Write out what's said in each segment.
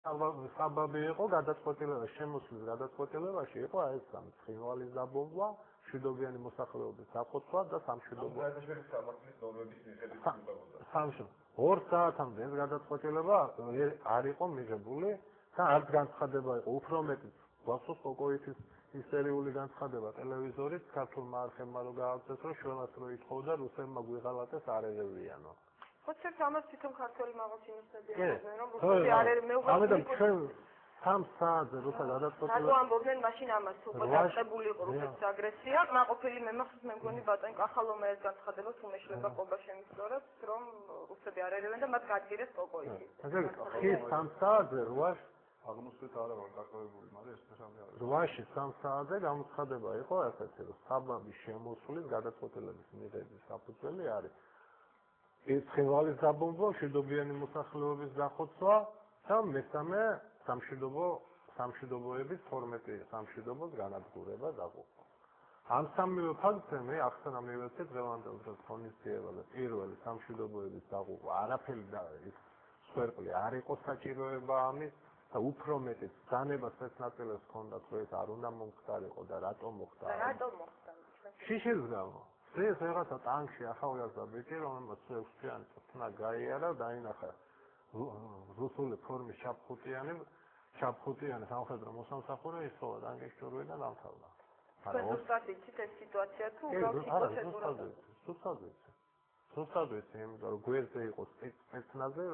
საბაბი იყო გადაწყვეტილებაში, შემოსვლის გადაწყვეტილებაში იყო ეს ცხინვალის დაბომბვა, მშვიდობიანი მოსახლეობის დახოცვა და სამშვიდობო. ორ საათამდე ეს გადაწყვეტილება არ იყო მიღებული და არც განცხადება იყო, უფრო მეტიც გვახსოვს კოკოითის ისერიული განცხადება ტელევიზორით ქართულმა არხებმა რო გააკეთეს, რომ შველას რო ითხოვდა რუსებმა გვიღალატეს არერევიანო. ხოჩებს ამას თვითონ ქართველი მაღალჩინოსნები ამბობენ, რომ რუსები ამიტომ ჩვენ 3 საათზე რუსა გადაწყვეტილება. რატო ამბობდნენ მაშინ ამას, უკვე დაწყებული იყო რუსეთის აგრესია, მაყოფილი მე მგონი ბატონ კახალომა ეს განცხადება თუ მეშლება ყობა შემისწორებს, რომ რუსები არერევენ და მათ გააჭირეს კოკოითი. ასე ხის 3 საათზე 8 აღმოსვით არა ვარ დაკავებული, მაგრამ ეს რამე არის. 8-ში 3 საათზე გამოცხადება იყო ასეთი, რომ საბაბის შემოსვლის გადაწყვეტილების მიღების საფუძველი არის ეს ცხინვალის დაბომბვა, მშვიდობიანი მოსახლეობის დახოცვა და მესამე სამშვიდობოების 12 სამშვიდობოს განადგურება დაყოფა. ამ სამივე ფაქტზე მე ახსნა მივეცე დღევანდელ დროს ღონისძიება და პირველი სამშვიდობოების დაყოფა არაფერი და ის სვერპლი არ იყო საჭიროება ამის და უფრო მეტიც ძანებას ეს ნაწილებს ჰქონდათ, რომ ეს არ უნდა მომხდარიყო და რატომ მოხდა? შიშის გამო. ეს რაღაცა ტანკში ახალგაზრდა ბიჭი, რომელმაც 6-თვიანი წვნა გაიარა, დაინახა რუსული ფორმის ჩაფხუტიანი სამხედრო მოსამსახურე, ისოლა ტანკის ჭურვიდან დამთავრდა. მაგრამ უბრალოდ იცით ეს სიტუაცია თუ უბრალოდ სუსტად ვიცი, იმიტომ რომ გვერდზე იყო სპეცნაზი,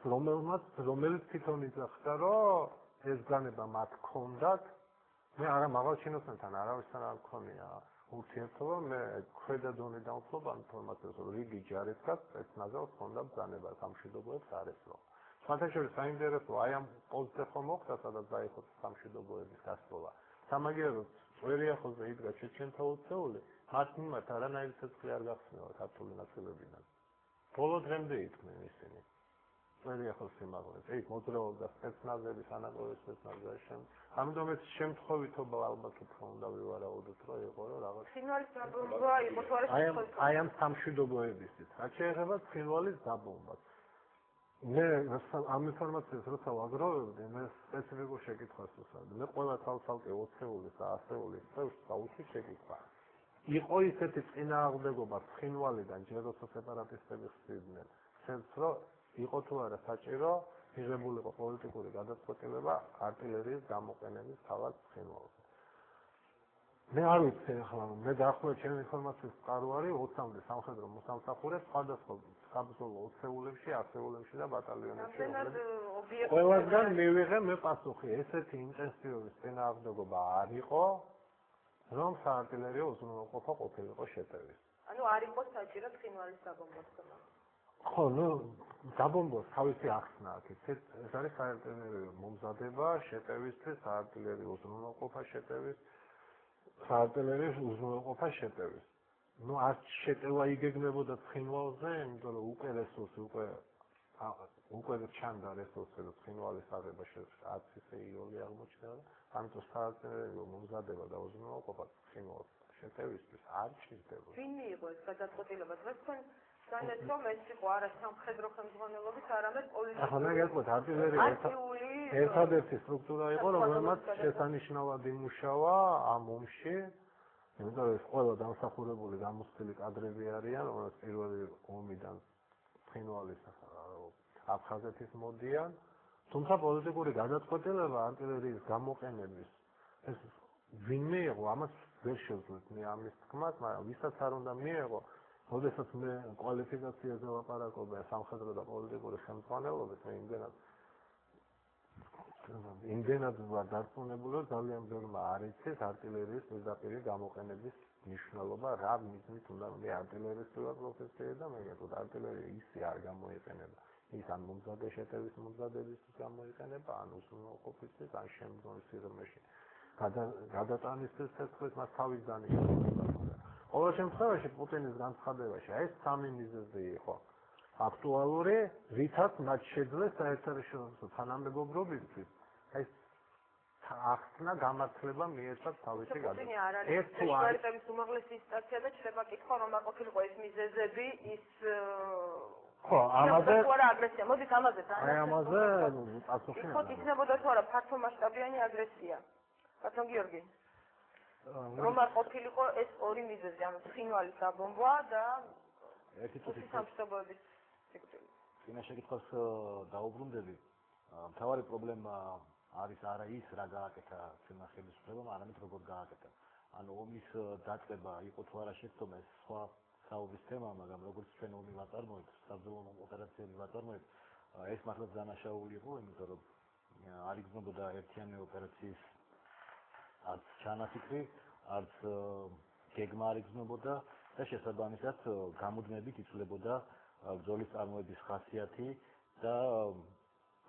რომელიც თვითონ იძახდა, რომ ეს ბრძანება მათ ჰქონდათ, მე არა მაღალჩინოსნებთან არავისთან არ მქონია ურთიერთობა, მე ქვედა დონიდან ვთქვა ინფორმაციას, რომ რიგი ჯარისკაც სპეცნაზს ჰქონდა ბრძანება სამშვიდობოებს არ ესწრო. სხვათაშორის საინტერესო აი ამ პოსტზე ხომ მოხდა, სადაც დაიხო სამშვიდობოების გასწრება. სამაგიეროდ წვერიახოზე იდგა ჩეჩენთა უცეული, მათ მიმართ არანაირი ცეცხლი არ გახსნილა ქართული ნაწილებიდან. ბოლო დღემდე იყვნენ ისინი. წვერიახოს სიმაღლეზე. ეგ მოძრაობდა სპეცნაზების, ანატოლის სპეცნაზების შემ. ამიტომ ეს შემთხვევითობა ალბათ უფრო უნდა ვივარაუდოთ, რომ იყო რომ რაღაც ცხინვალის დაბომბვა იყო თუ არა შემთხვევითობა. აი ამ სამშვიდობოებისთვის. რაც შეეხება ცხინვალის დაბომბვას. მე ამ ინფორმაციას როცა ვაგროვებდი, მე სპეციფიკურ შეკითხვას ვუსვამდი. მე ყველა თვალსალკე 20-ული და 100-ული წევს დაუშვი შეკითხვა. იყო ისეთი წინააღმდეგობა ცხინვალიდან ჯერ როცა სეპარატისტები ხსნიდნენ, ცელს რომ იყო თუ არა საჭირო მიღებულიყო პოლიტიკური გადაწყვეტილება артиლერიის გამოყენების თავად ცხინვალზე. მე არ ვიცი ახლა, მე დაახლოებით ჩემი ინფორმაციის წყარო არის 20-მდე სამხედრო მოსამსახურე სხვადასხვა საბრძოლო ოცეულებში, ასეულებში და ბატალიონებში. ყველასგან მივიღე მე პასუხი, ესეთი ინტენსივობის წინააღმდეგობა არ იყო, რომ საარტილერიო უზრუნველყოფა ყოფილიყო შეტევის. ანუ არ იყო საჭირო ცხინვალის დაბომბვა. ხო, დაბომბვას თავისი ახსნა აქვს. ეს არის საარტილერიო მომზადება შეტევისთვის, საარტილერიო უზრუნველყოფა შეტევის, საარტილერიო უზრუნველყოფა შეტევის. არც შეტევა იგეგმებოდა ცხინვალზე, იმიტომ რომ უკვე რესურსი უკვე ჩანდა რესურსი, რომ ცხინვალის აღება არც ისე იოლი აღმოჩნდა, ამიტომ საარტილერიო მომზადება და უზრუნველყოფა ცხინვალს შეტევისთვის არ ჭირდებოდა. ვინ მიიღო ეს გადაწყვეტილება? დღეს თქვენ განეთ რომ ეს იყო არა სამხედრო ხელმძღვანელობის, არამედ პოლიტიკური. ახლა მე გეტყვით, არტილერია ერთადერთი სტრუქტურა იყო, რომელმაც შესანიშნავად იმუშავა ამ ომში, იმიტომ რომ ეს ყველა დამსახურებული გამოცდილი კადრები არიან, რომელსაც პირველი ომიდან ცხინვალის აფხაზეთის მოდიან, თუმცა პოლიტიკური გადაწყვეტილება არტილერიის გამოყენების ეს ვინ მიიღო, ამას ვერ შევძლებ მე ამის თქმას, მაგრამ ვისაც არ უნდა მიიღო, როდესაც მე კვალიფიკაციაზე ვაპარაკობ სამხედრო და პოლიტიკური ხელმძღვანელობით, მე იმდენად ვარ დარწმუნებული, რომ ძალიან ბევრმა არ იცის არტილერიის პირდაპირ გამოყენების მნიშვნელობა, რა მიზნით უნდა მე არტილერიის პროფესია და მე გეტყვით, არტილერია ისე არ გამოიყენება. ის ან მომზადე შეტევის მომზადებისთვის გამოიყენება, ან უზრუნველყოფისთვის, ან შემდგომ სიღრმეში გადატანისთვის ცეცხლის მას თავის დანიშნულება. ყოველ შემთხვევაში პუტინის განცხადებაში ეს სამი მიზეზი იყო აქტუალური, რითაც მათ შეძლეს საერთაშორისო თანამეგობრობისთვის ეს ახსნა გამართლება მიეცათ თავისი გადაწყვეტილება. ეს თუ არის უმაღლესი ინსტანცია და შეიძლება კითხვა რომ არ ყოფილიყო ეს მიზეზები, ის ხო, ამაზე თუ არა აგრესია, მოდით ამაზე აი ამაზე პასუხი ხო, იქნებოდა თუ არა ფართო მასშტაბიანი აგრესია. ბატონ გიორგი. რომ არ ყოფილიყო ეს ორი მიზეზი, ანუ ცხინვალის დაბომბვა და ერთი წუთი სამშობლოების სიკვდილი. წინა შეკითხვას დაუბრუნდები. მთავარი პრობლემა არის არა ის რა გააკეთა ჩვენმა ხელისუფლებამ, არამედ როგორ გააკეთა. ანუ ომის დაწყება იყო თუ არა შეცდომა, ეს სხვა საუბრის თემაა, მაგრამ როგორც ჩვენ ომი ვაწარმოებთ, საბრძოლო ოპერაციები ვაწარმოებთ, ეს მართლაც დანაშაული იყო, იმიტომ რომ არ იგრძნობოდა ერთიანი ოპერაციის არც ჩანაფიქრი, არც გეგმა არ იგრძნობოდა და შესაბამისად გამუდმებით იცვლებოდა ბრძოლის წარმოების ხასიათი და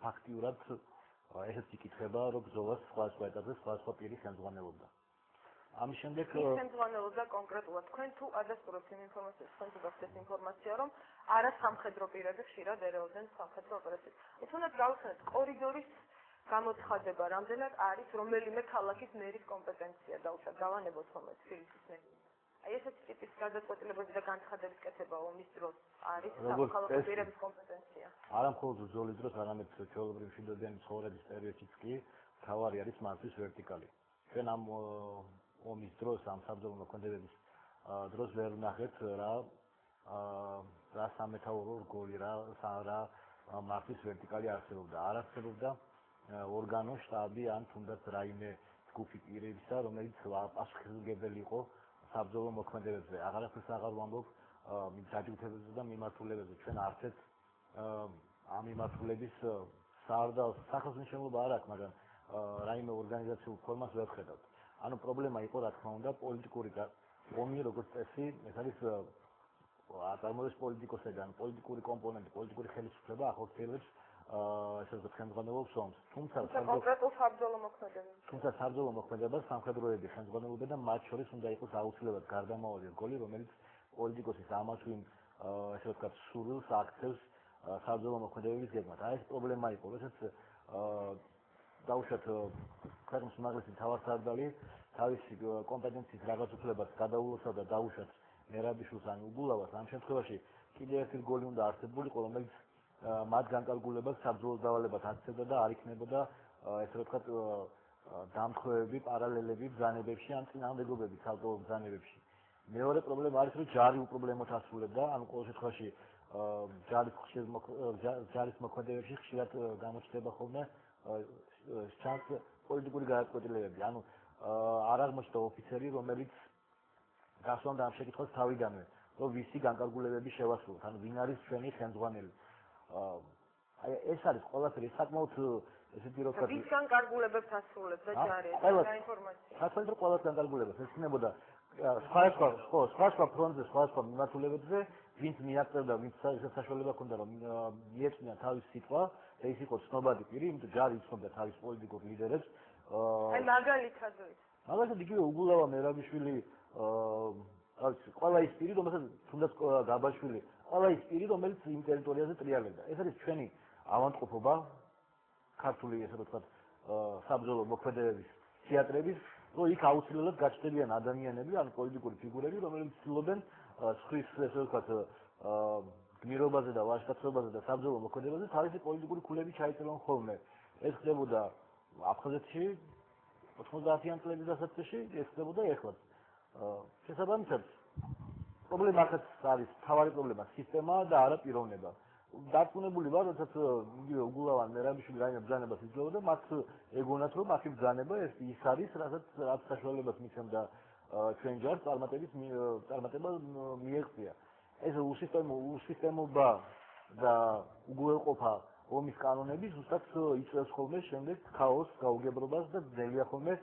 ფაქტიურად ესეც იკითხება, რომ ბრძოლას სხვა ეტაპზე სხვა პირი ხელმძღვანელობდა. ამის შემდეგ ხელმძღვანელობდა კონკრეტულად თქვენ თუ ადასტურებთ იმ ინფორმაციას, თქვენ თუ გახდეთ ინფორმაცია, რომ არა სამხედრო პირები ხშირად ერეოდნენ სამხედრო ოპერაციებს. თუნდაც გავხსენეთ კორიდორის გამოცხადება, რამდენად არის რომელიმე ქალაქის მერის კომპეტენცია დაუშვათ დავანებოთ ხოლმე თბილისის მერი. აი ესეთი ტიპის გადაწყვეტილებები და განცხადების კეთება ომის დროს არის სამხალხო პირების კომპეტენცია. არა მხოლოდ ბრძოლის დროს, არამედ ჩვეულებრივი მშვიდობიანი ცხოვრების პერიოდშიც კი მთავარი არის მართვის ვერტიკალი. ჩვენ ამ ომის დროს, ამ საბრძოლო მოქმედებების დროს ვერ ვნახეთ რა სამეთაურო რგოლი, რა მართვის ვერტიკალი არსებობდა. არ არსებობდა ორგანო, შტაბი ან თუნდაც რაიმე ჯგუფი პირებისა, რომელიც პასუხისმგებელი იყო საბრძოლო მოქმედებებზე. აღარაფერს აღარ ვამბობ დაჯგუფებებზე და მიმართულებებზე. ჩვენ არც ერთ ამ მიმართულების სახელმწიფო არ აქვს, მაგრამ რაიმე ორგანიზაციულ ფორმას ვერ ხედავთ. ანუ პრობლემა იყო, რა თქმა უნდა, პოლიტიკური ომი, როგორც წესი, ეს არის აწარმოებს პოლიტიკოსებთან, პოლიტიკური კომპონენტი, პოლიტიკური ხელისუფლება ახორციელებს ესე ვთქვათ, ხელმძღვანელობს ომს. თუმცა კონკრეტულ საბრძოლო მოქმედებას. თუმცა საბრძოლო მოქმედებას სამხედროები ხელმძღვანელობენ და მათ შორის უნდა იყოს აუცილებლად გარდამავალი რგოლი, რომელიც პოლიტიკოსის ამას ვინ ესე ვთქვათ, სურვილს აქცევს საბრძოლო მოქმედებების გეგმას. აი ეს პრობლემა იყო, როდესაც დაუშვათ ქვეყნის უმაღლესი მთავარსარდალი თავისი კომპეტენციის რაღაც უფლებას გადაულოცავ და დაუშვათ მერაბიშვილს ან უგულავას. ამ შემთხვევაში კიდევ ერთი რგოლი უნდა არსებულიყო, რომელიც მათ განკარგულებას საბრძოლო დავალებას აქცევდა და არ იქნებოდა ესე ვთქვათ დამთხოვები, პარალელები ბრძანებებში ან წინააღმდეგობები საბრძოლო ბრძანებებში. მეორე პრობლემა არის, რომ ჯარი უპრობლემოდ ასრულებდა, ანუ ყოველ შემთხვევაში ჯარის მოქმედებებში ხშირად გამოჩნდება ხოლმე ჩანს პოლიტიკური გადაწყვეტილებები. ანუ არ აღმოჩნდა ოფიცერი, რომელიც გასვამდა ამ შეკითხვას თავიდანვე, რომ ვისი განკარგულებები შევასრულოთ, ანუ ვინ არის ჩვენი ხელმძღვანელი. აი ეს არის ყველაფერი საკმაოდ ესეთი რო ვთქვათ, ვის განკარგულებებს ასრულებდა ჯარი, ეს ინფორმაცია. საერთოდ რო ყველას განკარგულებას ეცნებოდა სხვა ფრონტზე, სხვა მიმართულებებზე, ვინც მიაღწევდა, ვინც საშუალება ჰქონდა, რომ მიეწვია თავის სიტყვა და ის იყო ცნობადი პირი, იმიტომ ჯარი იცნობდა თავის პოლიტიკურ ლიდერებს. აი მაგალითად იგივე უგულავა მერაბიშვილი, ყველა ის პირი, რომელსაც თუნდაც გაბაშვილი, ყველა ის პირი, რომელიც იმ ტერიტორიაზე ტრიალებდა. ეს არის ჩვენი ავადმყოფობა, ქართული ესე ვთქვათ, საბრძოლო მოქმედებების თეატრების, რომ იქ აუცილებლად გაჩნდებიან ადამიანები, ან პოლიტიკური ფიგურები, რომლებიც ცდილობენ სხვის ესე ვთქვათ, გმირობაზე და ვაჟკაცობაზე და საბრძოლო მოქმედებაზე თავისი პოლიტიკური ქულები ჩაიწერონ ხოლმე. ეს ხდებოდა აფხაზეთში 90-იან წლების დასაწყისში, ეს ხდებოდა ეხლაც. შესაბამისად, პრობლემა ახაც არის, მთავარი პრობლემა სისტემა და არა პიროვნება. დარწმუნებული ვარ, როდესაც იგივე უგულავან მერაბიშვილი რაიმე ბრძანებას იძლეოდა, მათ ეგონათ, რომ აქ ბრძანება ეს ის არის, რაც საშუალებას მისცემდა ჩვენ ჯარს წარმატება მიეღწია. ეს უსისტემობა და უგუელყოფა ომის კანონები ზუსტად იწვევს ხოლმე შემდეგ ქაოსს, გაუგებრობას და ძნელია ხოლმე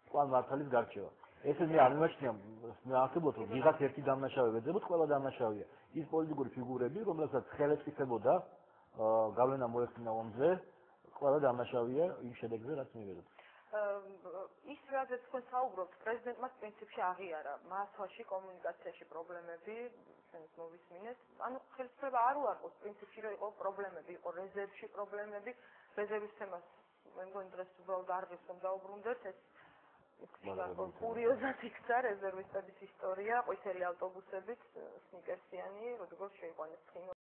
პლან მართალის გარჩევა. ესე მე არ მიმაჩნია, მე არსებობს, რომ ვიღაც ერთი დამნაშავე ვეძებოთ, ყველა დამნაშავეა. ის პოლიტიკური ფიგურები, რომელსაც ხელებს იხებოდა გავლენა მოეხდინა ომზე, ყველა დამნაშავეა იმ შედეგზე, რაც მივიღეთ. ის რაზეც თქვენ საუბრობთ, პრეზიდენტმა პრინციპში აღიარა მასვაში კომუნიკაციაში პრობლემები, ჩვენს მოვისმინეთ. ანუ ხელისუფლება არ უარყოს პრინციპში, რომ იყო პრობლემები, იყო რეზერვში პრობლემები, რეზერვის თემას მე მგონი დღეს უბრალოდ არ ღირს რომ დაუბრუნდეთ, ეს კურიოზად იქცა რეზერვისტების ისტორია, ყვითელი ავტობუსებით, სნიკერსიანი, როგორ შეიყვანეს ცხინვალის